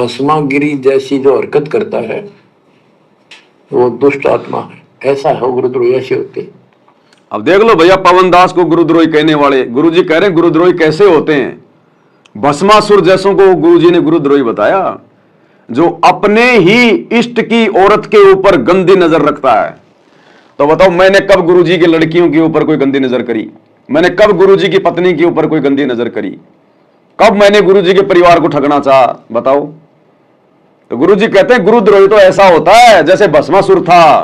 भस्मागिरी जैसी जो हरकत करता है वो दुष्ट आत्मा है, ऐसा है गुरुद्रोही ऐसे होते। अब देख लो भैया, पवन दास को गुरुद्रोही कहने वाले गुरुजी कह रहे हैं गुरुद्रोही कैसे होते हैं। भस्मासुर जैसों को गुरुजी ने गुरुद्रोही बताया, जो अपने ही इष्ट की औरत के ऊपर गंदी नजर रखता है। तो बताओ, मैंने कब गुरुजी की लड़कियों के ऊपर कोई गंदी नजर करी? मैंने कब गुरुजी की पत्नी के ऊपर कोई गंदी नजर करी? कब मैंने गुरुजी के परिवार को ठगना चाहा? बताओ। तो गुरुजी कहते हैं गुरुद्रोही तो ऐसा होता है जैसे भस्मासुर था।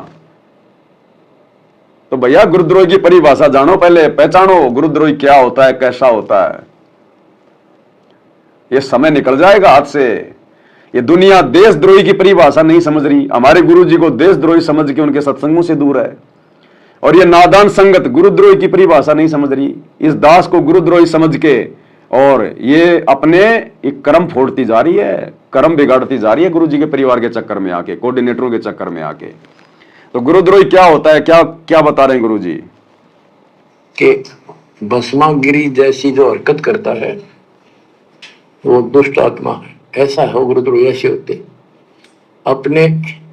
तो भैया गुरुद्रोही की परिभाषा जानो, पहले पहचानो गुरुद्रोही क्या होता है, कैसा होता है। ये समय निकल जाएगा हाथ से। ये दुनिया देशद्रोही की परिभाषा नहीं समझ रही, हमारे गुरुजी को देशद्रोही समझ के उनके सत्संगों से दूर है। और ये नादान संगत गुरुद्रोही की परिभाषा नहीं समझ रही, इस दास को गुरुद्रोही समझ के, और ये अपने एक कर्म फोड़ती जा रही है, कर्म बिगाड़ती जा रही है गुरुजी के परिवार के चक्कर में आके, कोऑर्डिनेटरों के चक्कर में आके। तो गुरुद्रोही क्या होता है, क्या क्या बता रहे हैं गुरुजी? कि भस्मागिरी जैसी जो हरकत करता है वो दुष्ट आत्मा है, ऐसा है गुरुद्रोही ऐसे होते। अपने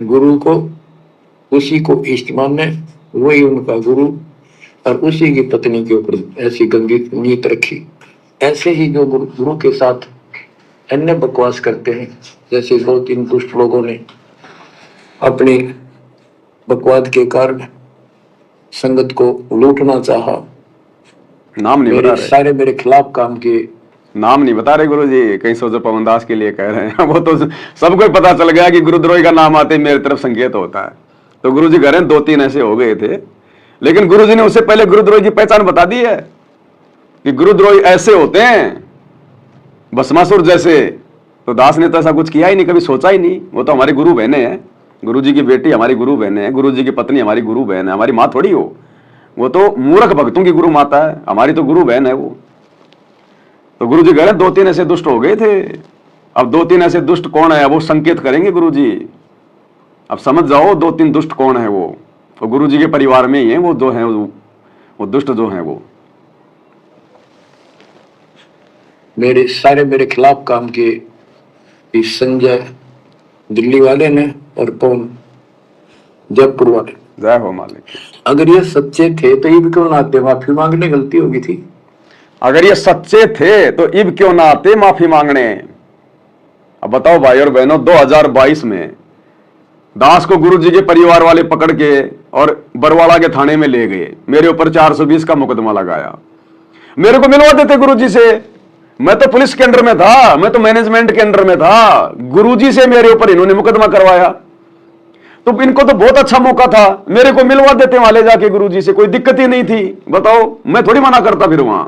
गुरु को, उसी को इष्ट माने, वही उनका गुरु, और उसी की पत्नी के ऊपर ऐसी गंदी नीयत रखी। ऐसे ही जो गुरु के साथ अन्य बकवास करते हैं, जैसे 2-3 दुष्ट लोगों ने अपनी बकवाद के कारण संगत को लूटना चाहा। नाम नहीं बता रहे, सारे मेरे खिलाफ काम किए। नाम नहीं बता रहे गुरुजी, कहीं सोचो पवन दास के लिए कह रहे हैं। वो तो सबको पता चल गया कि गुरुद्रोही का नाम आते मेरी तरफ संकेत होता है। तो गुरुजी कह रहे हैं 2-3 ऐसे हो गए थे, लेकिन गुरुजी ने उससे पहले गुरुद्रोही की पहचान बता दी है कि गुरुद्रोही ऐसे होते हैं, भस्मासुर जैसे। तो दास ने तो ऐसा कुछ किया ही नहीं, कभी सोचा ही नहीं। वो तो हमारी गुरु बहने हैं, गुरुजी की बेटी हमारी गुरु बहन है, गुरुजी की पत्नी हमारी गुरु बहन है, हमारी माँ थोड़ी हो। वो तो मूर्ख भक्तों की गुरु माता है, हमारी तो गुरु बहन है वो। तो गुरुजी कह रहे हैं 2-3 ऐसे दुष्ट हो गए थे। अब 2-3 ऐसे दुष्ट कौन है वो संकेत करेंगे गुरुजी। अब समझ जाओ 2-3 दुष्ट कौन है वो गुरुजी के परिवार में ही है। वो जो है वो दुष्ट जो है वो मेरे खिलाफ काम किए, इस संजय दिल्ली वाले ने और कौन जयपुर वाले। जय हो मालिक। अगर ये सच्चे थे तो इब क्यों ना आते माफी मांगने? गलती होगी थी। अगर ये सच्चे थे तो इब क्यों ना आते माफी मांगने? अब बताओ भाई और बहनों, 2022 में दास को गुरुजी के परिवार वाले पकड़ के और बरवाड़ा के थाने में ले गए, मेरे ऊपर 420 का मुकदमा लगाया। मेरे को मिलवा देते गुरुजी से, मैं तो पुलिस के अंडर में था, मैं तो मैनेजमेंट के अंडर में था। गुरुजी से मेरे ऊपर इन्होंने मुकदमा करवाया, तो इनको तो बहुत अच्छा मौका था, मेरे को मिलवा देते वहां ले जाके गुरुजी से, कोई दिक्कत ही नहीं थी। बताओ, मैं थोड़ी मना करता फिर वहां,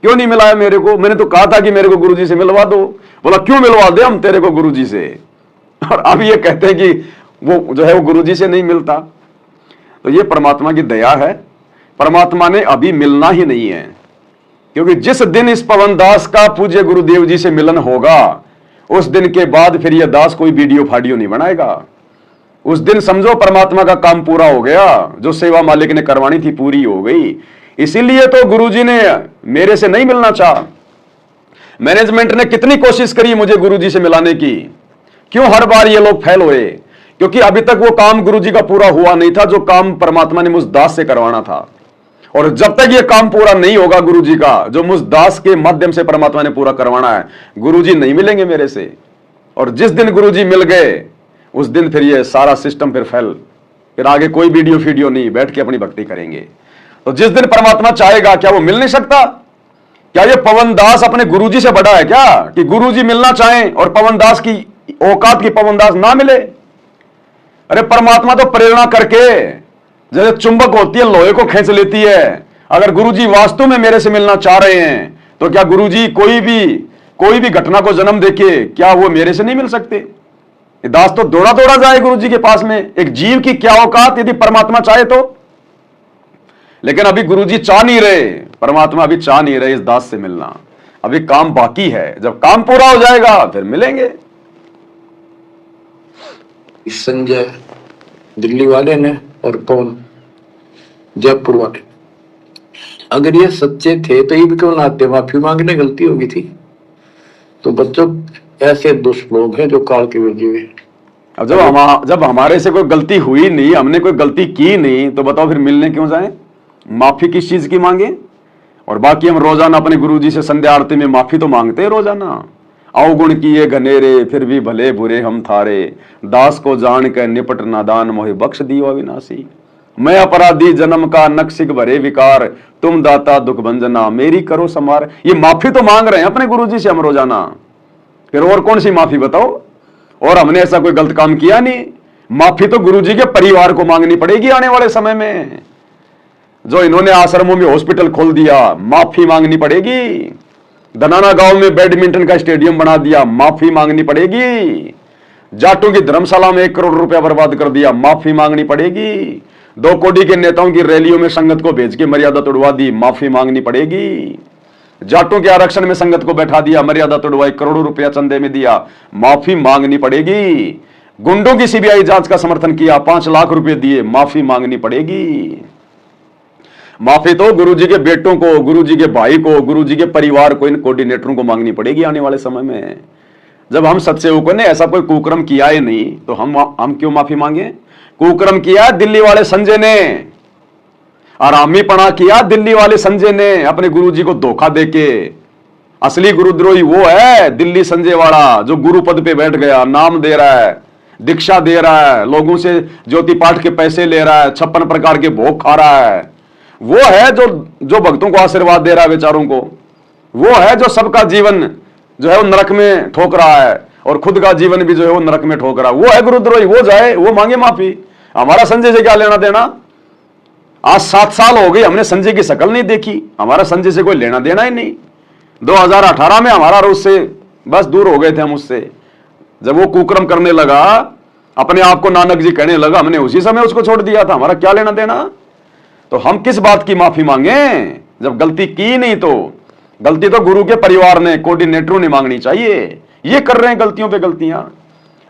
क्यों नहीं मिलाया मेरे को? मैंने तो कहा था कि मेरे को गुरुजी से मिलवा दो। बोला क्यों मिलवा दे हम तेरे को गुरुजी से? और अब ये कहते हैं कि वो जो है वो गुरुजी से नहीं मिलता। तो ये परमात्मा की दया है, परमात्मा ने अभी मिलना ही नहीं है, क्योंकि जिस दिन इस पवन दास का पूज्य गुरुदेव जी से मिलन होगा, उस दिन के बाद फिर यह दास कोई वीडियो फाडियो नहीं बनाएगा। उस दिन समझो परमात्मा का काम पूरा हो गया, जो सेवा मालिक ने करवानी थी पूरी हो गई। इसीलिए तो गुरुजी ने मेरे से नहीं मिलना चाहा। मैनेजमेंट ने कितनी कोशिश करी मुझे गुरुजी से मिलाने की, क्यों हर बार ये लोग फेल हुए? क्योंकि अभी तक वो काम गुरुजी का पूरा हुआ नहीं था, जो काम परमात्मा ने मुझ दास से करवाना था। और जब तक ये काम पूरा नहीं होगा गुरुजी का, जो मुझ दास के माध्यम से परमात्मा ने पूरा करवाना है, गुरुजी नहीं मिलेंगे मेरे से। और जिस दिन गुरुजी मिल गए, उस दिन फिर ये सारा सिस्टम फिर फेल, फिर आगे कोई वीडियो फीडियो नहीं, बैठ के अपनी भक्ति करेंगे। तो जिस दिन परमात्मा चाहेगा, क्या वो मिल नहीं सकता? क्या ये पवन दास अपने गुरुजी से बड़ा है क्या, कि गुरुजी मिलना चाहें और पवन दास की औकात की पवन दास ना मिले? अरे परमात्मा तो प्रेरणा करके, जैसे चुंबक होती है लोहे को खींच लेती है। अगर गुरुजी वास्तव में मेरे से मिलना चाह रहे हैं, तो क्या गुरुजी कोई भी घटना को जन्म देके क्या वो मेरे से नहीं मिल सकते? दास तो दौड़ा दौड़ा जाए गुरुजी के पास में। एक जीव की क्या औकात यदि परमात्मा चाहे तो। लेकिन अभी गुरुजी चाह नहीं रहे, परमात्मा अभी चाह नहीं रहे इस दास से मिलना। अभी काम बाकी है, जब काम पूरा हो जाएगा फिर मिलेंगे। इस संजय दिल्ली वाले ने और कौन जयपुर वाले, अगर ये सच्चे थे तो इब क्यों ना आते माफी मांगने? गलती होगी थी। तो बच्चों, ऐसे दुष्ट लोग हैं जो काल के में जीवे। अब जब हमारे से कोई गलती हुई नहीं, हमने कोई गलती की नहीं, तो बताओ फिर मिलने क्यों जाए? माफी किस चीज की मांगे? और बाकी हम रोजाना अपने गुरुजी से संध्या आरती में माफी तो मांगते हैं रोजाना। अवगुण किए घनेरे फिर भी भले बुरे हम थारे, दास को जान कर निपट नादान मोहि बख्श दियो अविनाशी। मैं अपराधी जन्म का नक्सिक भरे विकार, तुम दाता दुख भंजना मेरी करो समार। ये माफी तो मांग रहे हैं अपने गुरुजी से हम रोजाना, फिर और कौन सी माफी बताओ? और हमने ऐसा कोई गलत काम किया नहीं। माफी तो गुरुजी के परिवार को मांगनी पड़ेगी आने वाले समय में। जो इन्होंने आश्रमों में हॉस्पिटल खोल दिया, माफी मांगनी पड़ेगी। धनाना गांव में बैडमिंटन का स्टेडियम बना दिया, माफी मांगनी पड़ेगी। जाटों की धर्मशाला में 1 करोड़ रुपया बर्बाद कर दिया, माफी मांगनी पड़ेगी। 2 कोटी के नेताओं की रैलियों में संगत को भेज के मर्यादा तोड़वा दी, माफी मांगनी पड़ेगी। जाटों के आरक्षण में संगत को बैठा दिया, मर्यादा तोड़वाई, करोड़ों रुपया चंदे में दिया, माफी मांगनी पड़ेगी। गुंडों की सीबीआई जांच का समर्थन किया, 5 लाख रुपए दिए, माफी मांगनी पड़ेगी। माफी तो गुरुजी के बेटों को, गुरुजी के भाई को, गुरुजी के परिवार को, इन कोऑर्डिनेटरों को मांगनी पड़ेगी आने वाले समय में। जब हम सत्सेवकों ने ऐसा कोई कुकर्म किया ही नहीं तो हम क्यों माफी मांगे? कुकर्म किया दिल्ली वाले संजय ने, आरामीपना किया दिल्ली वाले संजय ने अपने गुरुजी को धोखा देके। असली गुरुद्रोही वो है दिल्ली संजय वाला, जो गुरु पद पे बैठ गया, नाम दे रहा है, दीक्षा दे रहा है, लोगों से ज्योति पाठ के पैसे ले रहा है, 56 प्रकार के भोग खा रहा है। वो है जो भक्तों को आशीर्वाद दे रहा है, बेचारों को। वो है जो सबका जीवन जो है वो नरक में ठोक रहा है और खुद का जीवन भी जो है वो नरक में ठोक रहा है। वो है गुरुद्रोही, वो जाए, वो मांगे माफी। हमारा संजय से क्या लेना देना? आज 7 साल हो गए हमने संजय की शक्ल नहीं देखी, हमारा संजय से कोई लेना देना ही नहीं। 2018 में हमारा और उससे बस दूर हो गए थे हम उससे। जब वो कुकर्म करने लगा, अपने आप को नानक जी कहने लगा, हमने उसी समय उसको छोड़ दिया था। हमारा क्या लेना देना? तो हम किस बात की माफी मांगे जब गलती की नहीं? तो गलती तो गुरु के परिवार ने, कोऑर्डिनेटरों ने मांगनी चाहिए। ये कर रहे हैं गलतियों पे गलतियां।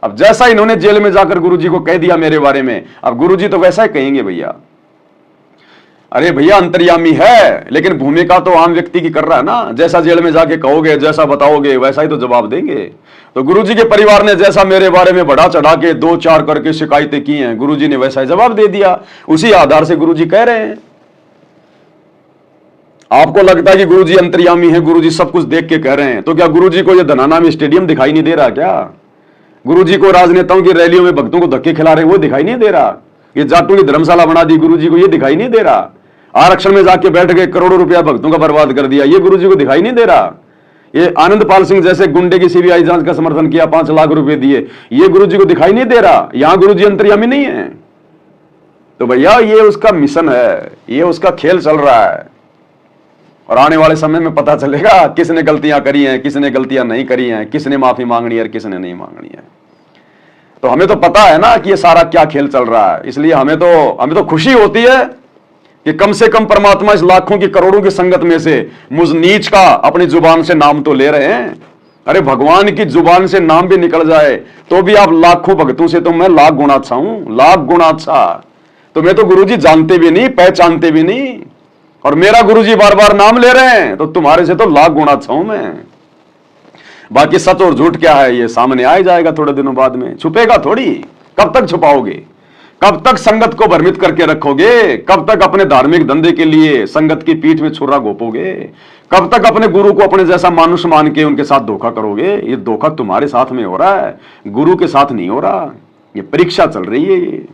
अब जैसा इन्होंने जेल में जाकर गुरुजी को कह दिया मेरे बारे में, अब गुरुजी तो वैसा ही कहेंगे भैया। अरे भैया अंतर्यामी है, लेकिन भूमिका तो आम व्यक्ति की कर रहा है ना। जैसा जेल में जाके कहोगे, जैसा बताओगे, वैसा ही तो जवाब देंगे। तो गुरुजी के परिवार ने जैसा मेरे बारे में बढ़ा चढ़ा के 2-4 करके शिकायतें की हैं, गुरुजी ने वैसा ही जवाब दे दिया। उसी आधार से गुरुजी कह रहे हैं। आपको लगता है कि गुरुजी अंतर्यामी है, गुरुजी सब कुछ देख के कह रहे हैं, तो क्या गुरुजी को ये धनाना में स्टेडियम दिखाई नहीं दे रहा क्या? गुरुजी को राजनेताओं की रैलियों में भक्तों को धक्के खिला रहे वो दिखाई नहीं दे रहा? ये जाटों की धर्मशाला बना दी गुरुजी को, ये दिखाई नहीं दे रहा? आरक्षण में जाके बैठ गए, करोड़ों रुपया भक्तों का बर्बाद कर दिया, ये गुरुजी को दिखाई नहीं दे रहा? ये आनंदपाल सिंह जैसे गुंडे की सीबीआई जांच का समर्थन किया, 5 लाख रुपए दिए, ये गुरुजी को दिखाई नहीं दे रहा? यहां गुरुजी अंतर्यामी नहीं है? तो भैया ये उसका मिशन है, ये उसका खेल चल रहा है। और आने वाले समय में पता चलेगा किसने गलतियां करी हैं, किसने गलतियां नहीं करी हैं, किसने माफी मांगनी है और किसने नहीं मांगनी है। तो हमें तो पता है ना कि ये सारा क्या खेल चल रहा है। इसलिए हमें तो खुशी होती है कि कम से कम परमात्मा इस लाखों की, करोड़ों की संगत में से मुझ नीच का अपनी जुबान से नाम तो ले रहे हैं। अरे भगवान की जुबान से नाम भी निकल जाए तो भी आप लाखों भक्तों से तो मैं लाख गुना अच्छा हूं, लाख गुना अच्छा। तो मैं तो गुरुजी जानते भी नहीं, पहचानते भी नहीं, और मेरा गुरुजी बार बार नाम ले रहे हैं, तो तुम्हारे से तो लाख गुना अच्छा हूं मैं। बाकी सच और झूठ क्या है ये सामने आ जाएगा थोड़े दिनों बाद में। छुपेगा थोड़ी, कब तक छुपाओगे? कब तक संगत को भ्रमित करके रखोगे? कब तक अपने धार्मिक धंधे के लिए संगत की पीठ में छुरा घोपोगे? कब तक अपने गुरु को अपने जैसा मानुष मान के उनके साथ धोखा करोगे? ये धोखा तुम्हारे साथ में हो रहा है, गुरु के साथ नहीं हो रहा। ये परीक्षा चल रही है ये।